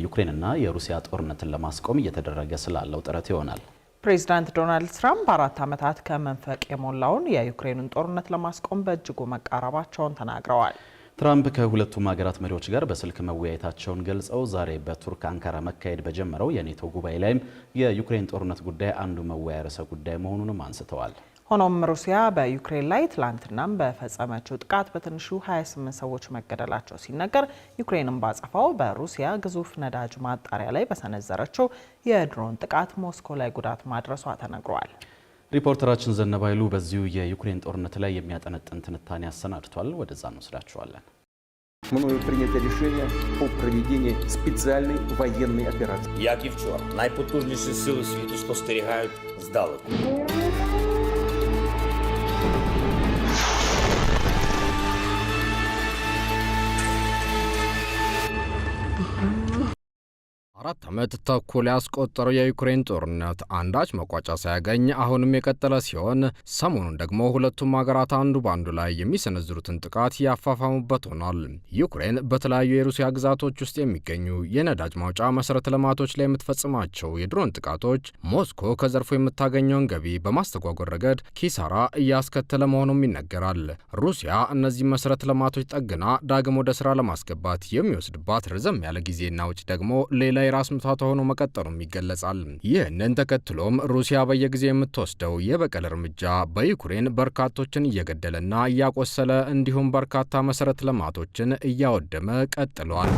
የዩክሬንና የሩሲያ ጦርነትን ለማስቆም እየተደረገ ስላለው ጥረት ይሆናል። ፕሬዚዳንት ዶናልድ ትራምፕ በ4 ዓመታት ከመንፈቅ የሞላውን የዩክሬንን ጦርነት ለማስቆም በእጅጉ መቃረባቸውን ተናግረዋል። ትራምፕ ከሁለቱም ሀገራት መሪዎች ጋር በስልክ መወያየታቸውን ገልጸው ዛሬ በቱርክ አንካራ መካሄድ በጀመረው የኔቶ ጉባኤ ላይም የዩክሬን ጦርነት ጉዳይ አንዱ መወያያ ርዕሰ ጉዳይ መሆኑንም አንስተዋል። ሆኖም ሩሲያ በዩክሬን ላይ ትላንትናም በፈጸመችው ጥቃት በትንሹ 28 ሰዎች መገደላቸው ሲነገር ዩክሬንም ባጸፋው በሩሲያ ግዙፍ ነዳጅ ማጣሪያ ላይ በሰነዘረችው የድሮን ጥቃት ሞስኮ ላይ ጉዳት ማድረሷ ተነግሯል። ሪፖርተራችን ዘነበ ኃይሉ በዚሁ የዩክሬን ጦርነት ላይ የሚያጠነጥን ትንታኔ አሰናድቷል። ወደዛ እንወስዳችኋለን። Мною принято решение о проведении специальной военной операции. Як і вчора, найпотужніші сили світу спостерігають здалеку. አራት ዓመት ተኩል ያስቆጠረው የዩክሬን ጦርነት አንዳች መቋጫ ሳያገኝ አሁንም የቀጠለ ሲሆን ሰሞኑን ደግሞ ሁለቱም ሀገራት አንዱ ባንዱ ላይ የሚሰነዝሩትን ጥቃት ያፋፋሙበት ሆኗል። ዩክሬን በተለያዩ የሩሲያ ግዛቶች ውስጥ የሚገኙ የነዳጅ ማውጫ መሰረተ ልማቶች ላይ የምትፈጽማቸው የድሮን ጥቃቶች ሞስኮ ከዘርፉ የምታገኘውን ገቢ በማስተጓጎል ረገድ ኪሳራ እያስከተለ መሆኑም ይነገራል። ሩሲያ እነዚህ መሰረተ ልማቶች ጠግና ዳግም ወደ ስራ ለማስገባት የሚወስድባት ረዘም ያለ ጊዜና ውጭ ደግሞ ሌላ የራስ ምታት ሆኖ መቀጠሉም ይገለጻል። ይህንን ተከትሎም ሩሲያ በየጊዜው የምትወስደው የበቀል እርምጃ በዩክሬን በርካቶችን እየገደለና እያቆሰለ እንዲሁም በርካታ መሰረተ ልማቶችን እያወደመ ቀጥሏል።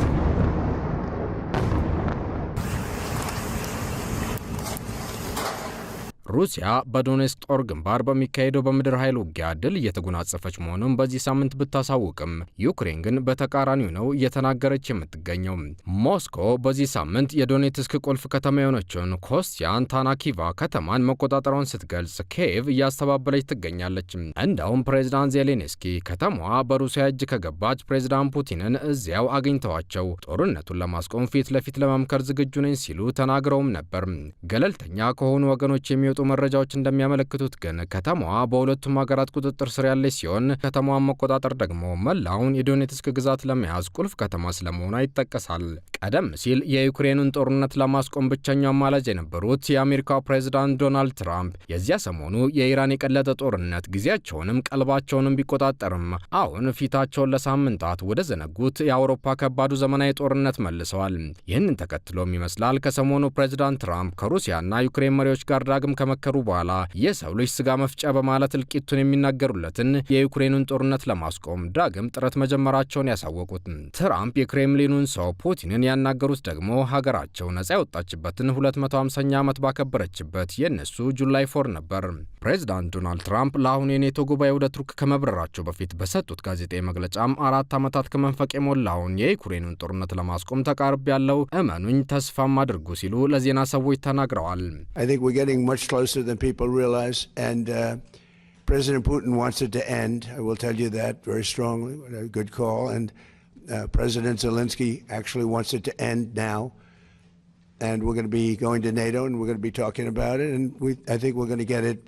ሩሲያ በዶኔትስክ ጦር ግንባር በሚካሄደው በምድር ኃይል ውጊያ ድል እየተጎናጸፈች መሆኑን በዚህ ሳምንት ብታሳውቅም ዩክሬን ግን በተቃራኒው ነው እየተናገረች የምትገኘው። ሞስኮ በዚህ ሳምንት የዶኔትስክ ቁልፍ ከተማ የሆነችውን ኮስቲያን ታናኪቫ ከተማን መቆጣጠሯን ስትገልጽ ኪየቭ እያስተባበለች ትገኛለች። እንደውም ፕሬዝዳንት ዜሌንስኪ ከተማዋ በሩሲያ እጅ ከገባች ፕሬዝዳንት ፑቲንን እዚያው አግኝተዋቸው ጦርነቱን ለማስቆም ፊት ለፊት ለመምከር ዝግጁ ነኝ ሲሉ ተናግረውም ነበር። ገለልተኛ ከሆኑ ወገኖች የሚወጡ መረጃዎች እንደሚያመለክቱት ግን ከተማዋ በሁለቱም ሀገራት ቁጥጥር ስር ያለች ሲሆን ከተማዋን መቆጣጠር ደግሞ መላውን የዶኔትስክ ግዛት ለመያዝ ቁልፍ ከተማ ስለመሆኗ ይጠቀሳል። ቀደም ሲል የዩክሬኑን ጦርነት ለማስቆም ብቸኛው አማላጅ የነበሩት የአሜሪካው ፕሬዝዳንት ዶናልድ ትራምፕ የዚያ ሰሞኑ የኢራን የቀለጠ ጦርነት ጊዜያቸውንም ቀልባቸውንም ቢቆጣጠርም አሁን ፊታቸውን ለሳምንታት ወደ ዘነጉት የአውሮፓ ከባዱ ዘመናዊ ጦርነት መልሰዋል። ይህንን ተከትሎም ይመስላል ከሰሞኑ ፕሬዝዳንት ትራምፕ ከሩሲያና ዩክሬን መሪዎች ጋር ዳግም ከመከሩ በኋላ የሰው ልጅ ስጋ መፍጫ በማለት እልቂቱን የሚናገሩለትን የዩክሬኑን ጦርነት ለማስቆም ዳግም ጥረት መጀመራቸውን ያሳወቁት ትራምፕ የክሬምሊኑን ሰው ፑቲንን ያናገሩት ደግሞ ሀገራቸው ነጻ ያወጣችበትን 250ኛ ዓመት ባከበረችበት የነሱ ጁላይ 4 ነበር። ፕሬዝዳንት ዶናልድ ትራምፕ ለአሁኑ የኔቶ ጉባኤ ወደ ቱርክ ከመብረራቸው በፊት በሰጡት ጋዜጣዊ መግለጫም 4 ዓመታት ከመንፈቅ የሞላውን የዩክሬኑን ጦርነት ለማስቆም ተቃርብ ያለው እመኑኝ ተስፋም አድርጉ ሲሉ ለዜና ሰዎች ተናግረዋል። closer than people realize, and President Putin wants it to end. I will tell you that very strongly. A good call. And President Zelensky actually wants it to end now. And we're going to be going to NATO, and we're going to be talking about it. And I think we're going to get it.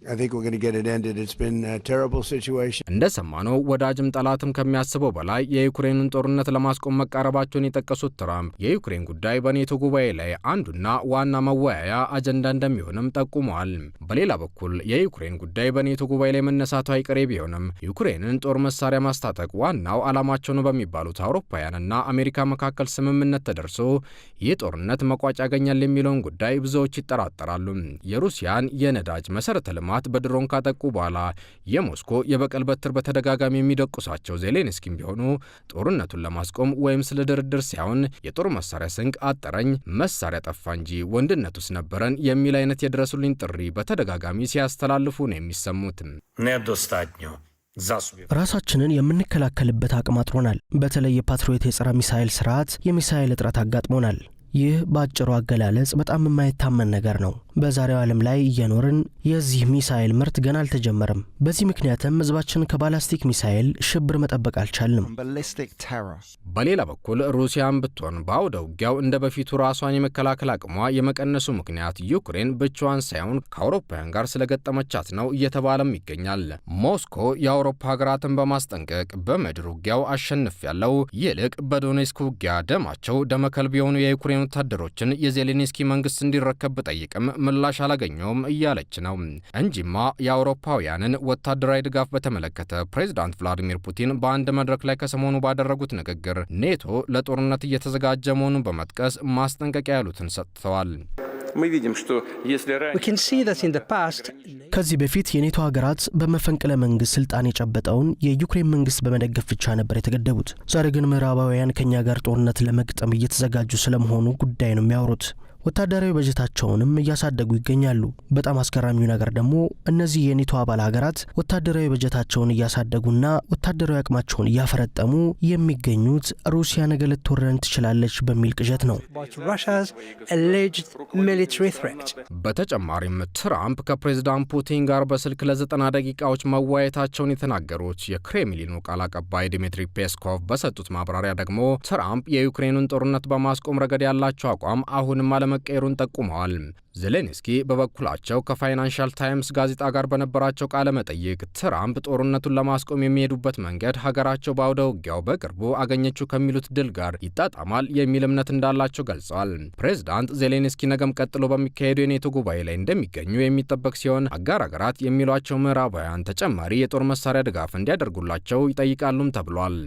I think we're going to get it ended. It's been a terrible situation. እንደሰማነው ወዳጅም ጠላትም ከሚያስበው በላይ የዩክሬንን ጦርነት ለማስቆም መቃረባቸውን የጠቀሱት ትራምፕ የዩክሬን ጉዳይ በኔቶ ጉባኤ ላይ አንዱና ዋና መወያያ አጀንዳ እንደሚሆንም ጠቁመዋል። በሌላ በኩል የዩክሬን ጉዳይ በኔቶ ጉባኤ ላይ መነሳቱ አይቀሬ ቢሆንም ዩክሬንን ጦር መሳሪያ ማስታጠቅ ዋናው ዓላማቸው ነው በሚባሉት አውሮፓውያንና አሜሪካ መካከል ስምምነት ተደርሶ ይህ ጦርነት መቋጫ ያገኛል የሚለውን ጉዳይ ብዙዎች ይጠራጠራሉ። የሩሲያን የነዳጅ መሰረተ ልማት በድሮን ካጠቁ በኋላ የሞስኮ የበቀል በትር በተደጋጋሚ የሚደቁሳቸው ዜሌንስኪም ቢሆኑ ጦርነቱን ለማስቆም ወይም ስለ ድርድር ሳይሆን የጦር መሳሪያ ስንቅ አጠረኝ መሳሪያ ጠፋ እንጂ ወንድነቱስ ነበረን የሚል አይነት የድረሱልኝ ጥሪ በተደጋጋሚ ሲያስተላልፉ ነው የሚሰሙት። ራሳችንን የምንከላከልበት አቅም አጥሮናል። በተለይ የፓትሪዮት የጸረ ሚሳኤል ስርዓት የሚሳኤል እጥረት አጋጥሞናል። ይህ በአጭሩ አገላለጽ በጣም የማይታመን ነገር ነው። በዛሬው ዓለም ላይ እየኖርን የዚህ ሚሳኤል ምርት ገና አልተጀመረም። በዚህ ምክንያትም ህዝባችን ከባላስቲክ ሚሳኤል ሽብር መጠበቅ አልቻልንም። በሌላ በኩል ሩሲያን ብትሆን በአውደ ውጊያው እንደ በፊቱ ራሷን የመከላከል አቅሟ የመቀነሱ ምክንያት ዩክሬን ብቻዋን ሳይሆን ከአውሮፓውያን ጋር ስለገጠመቻት ነው እየተባለም ይገኛል። ሞስኮ የአውሮፓ ሀገራትን በማስጠንቀቅ በምድር ውጊያው አሸንፍ ያለው ይልቅ በዶኔስክ ውጊያ ደማቸው ደመከልብ የሆኑ የዩክሬን ወታደሮችን የዜሌንስኪ መንግስት እንዲረከብ ጠይቅም ምላሽ አላገኘውም እያለች ነው እንጂማ የአውሮፓውያንን ወታደራዊ ድጋፍ በተመለከተ ፕሬዝዳንት ቭላዲሚር ፑቲን በአንድ መድረክ ላይ ከሰሞኑ ባደረጉት ንግግር ኔቶ ለጦርነት እየተዘጋጀ መሆኑን በመጥቀስ ማስጠንቀቂያ ያሉትን ሰጥተዋል። ከዚህ በፊት የኔቶ ሀገራት በመፈንቅለ መንግስት ስልጣን የጨበጠውን የዩክሬን መንግስት በመደገፍ ብቻ ነበር የተገደቡት። ዛሬ ግን ምዕራባውያን ከኛ ጋር ጦርነት ለመግጠም እየተዘጋጁ ስለመሆኑ ጉዳይ ነው የሚያወሩት። ወታደራዊ በጀታቸውንም እያሳደጉ ይገኛሉ። በጣም አስገራሚው ነገር ደግሞ እነዚህ የኔቶ አባል ሀገራት ወታደራዊ በጀታቸውን እያሳደጉና ወታደራዊ አቅማቸውን እያፈረጠሙ የሚገኙት ሩሲያ ነገ ልትወረን ትችላለች በሚል ቅዠት ነው። በተጨማሪም ትራምፕ ከፕሬዝዳንት ፑቲን ጋር በስልክ ለ90 ደቂቃዎች መወያየታቸውን የተናገሩት የክሬምሊኑ ቃል አቀባይ ዲሚትሪ ፔስኮቭ በሰጡት ማብራሪያ ደግሞ ትራምፕ የዩክሬኑን ጦርነት በማስቆም ረገድ ያላቸው አቋም አሁንም መቀየሩን ጠቁመዋል። ዜሌንስኪ በበኩላቸው ከፋይናንሻል ታይምስ ጋዜጣ ጋር በነበራቸው ቃለ መጠይቅ ትራምፕ ጦርነቱን ለማስቆም የሚሄዱበት መንገድ ሀገራቸው በአውደ ውጊያው በቅርቡ አገኘችው ከሚሉት ድል ጋር ይጣጣማል የሚል እምነት እንዳላቸው ገልጸዋል። ፕሬዝዳንት ዜሌንስኪ ነገም ቀጥሎ በሚካሄዱ የኔቶ ጉባኤ ላይ እንደሚገኙ የሚጠበቅ ሲሆን አጋር ሀገራት የሚሏቸው ምዕራባውያን ተጨማሪ የጦር መሳሪያ ድጋፍ እንዲያደርጉላቸው ይጠይቃሉም ተብሏል።